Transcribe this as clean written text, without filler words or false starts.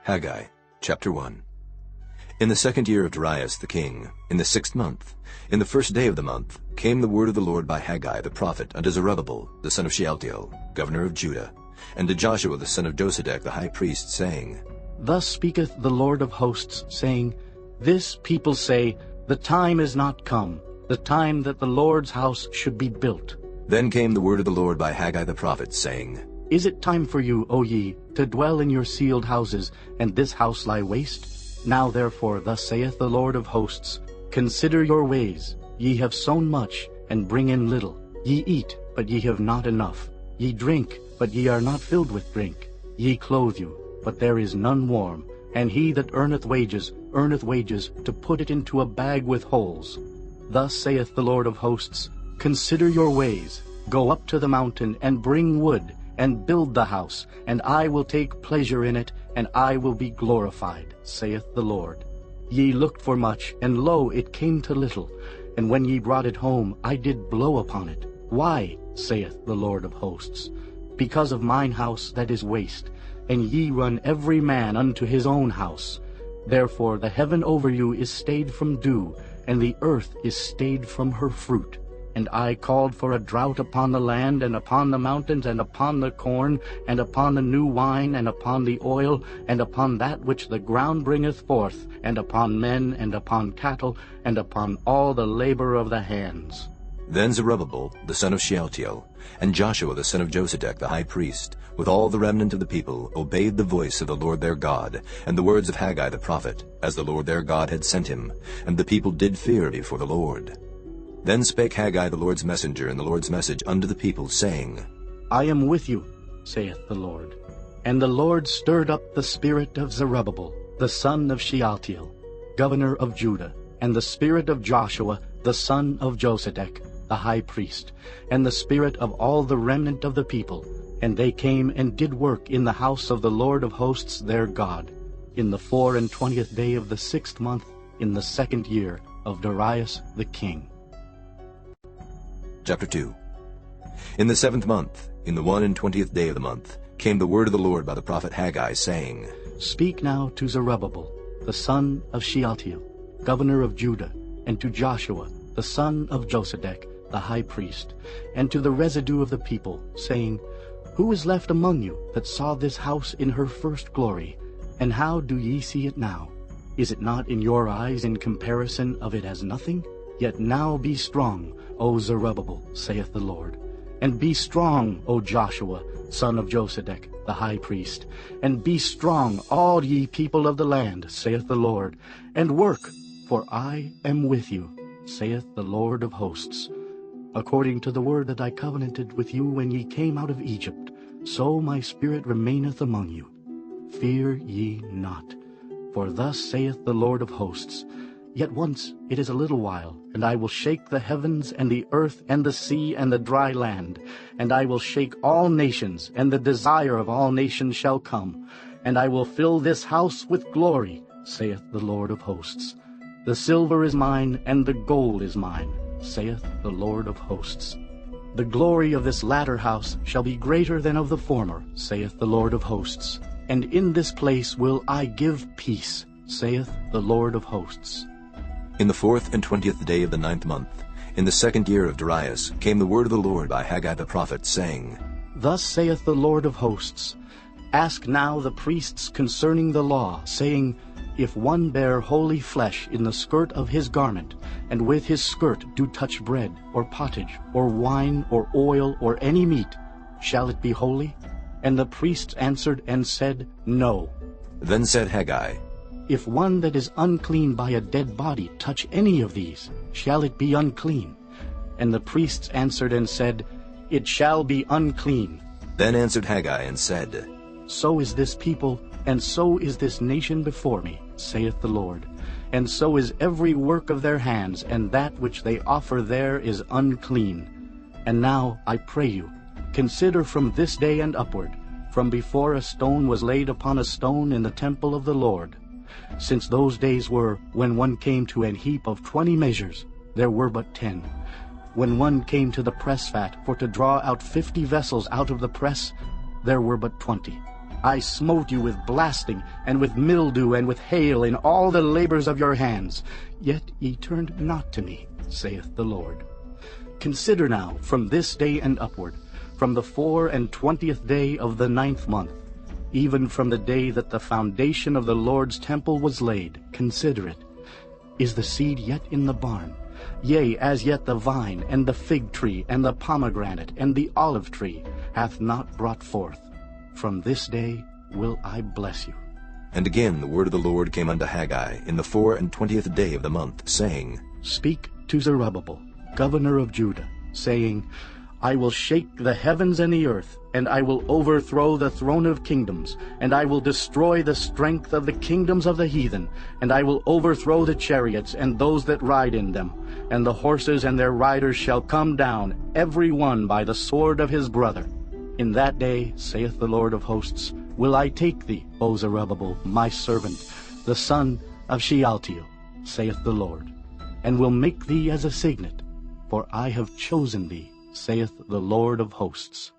Haggai, chapter 1. In the 2nd year of Darius the king, in the 6th month, in the 1st day of the month, came the word of the Lord by Haggai the prophet unto Zerubbabel the son of Shealtiel, governor of Judah, and to Joshua the son of Josedech the high priest, saying, Thus speaketh the Lord of hosts, saying, This people say, The time is not come, the time that the Lord's house should be built. Then came the word of the Lord by Haggai the prophet, saying, Is it time for you, O ye, to dwell in your sealed houses, and this house lie waste? Now therefore thus saith the Lord of hosts, Consider your ways. Ye have sown much, and bring in little. Ye eat, but ye have not enough. Ye drink, but ye are not filled with drink. Ye clothe you, but there is none warm. And he that earneth wages to put it into a bag with holes. Thus saith the Lord of hosts, Consider your ways. Go up to the mountain, and bring wood, and build the house, and I will take pleasure in it, and I will be glorified, saith the Lord. Ye looked for much, and lo, it came to little. And when ye brought it home, I did blow upon it. Why, saith the Lord of hosts? Because of mine house that is waste, and ye run every man unto his own house. Therefore the heaven over you is stayed from dew, and the earth is stayed from her fruit. And I called for a drought upon the land, and upon the mountains, and upon the corn, and upon the new wine, and upon the oil, and upon that which the ground bringeth forth, and upon men, and upon cattle, and upon all the labor of the hands. Then Zerubbabel the son of Shealtiel, and Joshua the son of Josedech the high priest, with all the remnant of the people, obeyed the voice of the Lord their God, and the words of Haggai the prophet, as the Lord their God had sent him, and the people did fear before the Lord. Then spake Haggai the Lord's messenger in the Lord's message unto the people, saying, I am with you, saith the Lord. And the Lord stirred up the spirit of Zerubbabel, the son of Shealtiel, governor of Judah, and the spirit of Joshua, the son of Josedech, the high priest, and the spirit of all the remnant of the people. And they came and did work in the house of the Lord of hosts their God, in the 24th day of the 6th month, in the 2nd year of Darius the king. Chapter 2. In the 7th month, in the 21st day of the month, came the word of the Lord by the prophet Haggai, saying, Speak now to Zerubbabel, the son of Shealtiel, governor of Judah, and to Joshua, the son of Josedech, the high priest, and to the residue of the people, saying, Who is left among you that saw this house in her first glory? And how do ye see it now? Is it not in your eyes in comparison of it as nothing? Yet now be strong, O Zerubbabel, saith the Lord. And be strong, O Joshua, son of Josedech, the high priest. And be strong, all ye people of the land, saith the Lord. And work, for I am with you, saith the Lord of hosts. According to the word that I covenanted with you when ye came out of Egypt, so my spirit remaineth among you. Fear ye not. For thus saith the Lord of hosts, Yet once it is a little while, and I will shake the heavens and the earth and the sea and the dry land. And I will shake all nations, and the desire of all nations shall come. And I will fill this house with glory, saith the Lord of hosts. The silver is mine, and the gold is mine, saith the Lord of hosts. The glory of this latter house shall be greater than of the former, saith the Lord of hosts. And in this place will I give peace, saith the Lord of hosts. In the 24th day of the 9th month, in the 2nd year of Darius, came the word of the Lord by Haggai the prophet, saying, Thus saith the Lord of hosts, Ask now the priests concerning the law, saying, If one bear holy flesh in the skirt of his garment, and with his skirt do touch bread, or pottage, or wine, or oil, or any meat, shall it be holy? And the priests answered and said, No. Then said Haggai, If one that is unclean by a dead body touch any of these, shall it be unclean? And the priests answered and said, It shall be unclean. Then answered Haggai and said, So is this people, and so is this nation before me, saith the Lord. And so is every work of their hands, and that which they offer there is unclean. And now, I pray you, consider from this day and upward, from before a stone was laid upon a stone in the temple of the Lord. Since those days were, when one came to an heap of 20 measures, there were but 10. When one came to the press vat for to draw out 50 vessels out of the press, there were but 20. I smote you with blasting, and with mildew, and with hail, in all the labors of your hands. Yet ye turned not to me, saith the Lord. Consider now, from this day and upward, from the 24th day of the 9th month, even from the day that the foundation of the Lord's temple was laid, consider it. Is the seed yet in the barn? Yea, as yet the vine, and the fig tree, and the pomegranate, and the olive tree hath not brought forth. From this day will I bless you. And again the word of the Lord came unto Haggai in the 24th day of the month, saying, Speak to Zerubbabel, governor of Judah, saying, I will shake the heavens and the earth, and I will overthrow the throne of kingdoms, and I will destroy the strength of the kingdoms of the heathen, and I will overthrow the chariots and those that ride in them, and the horses and their riders shall come down, every one by the sword of his brother. In that day, saith the Lord of hosts, will I take thee, O Zerubbabel, my servant, the son of Shealtiel, saith the Lord, and will make thee as a signet, for I have chosen thee, saith the Lord of hosts.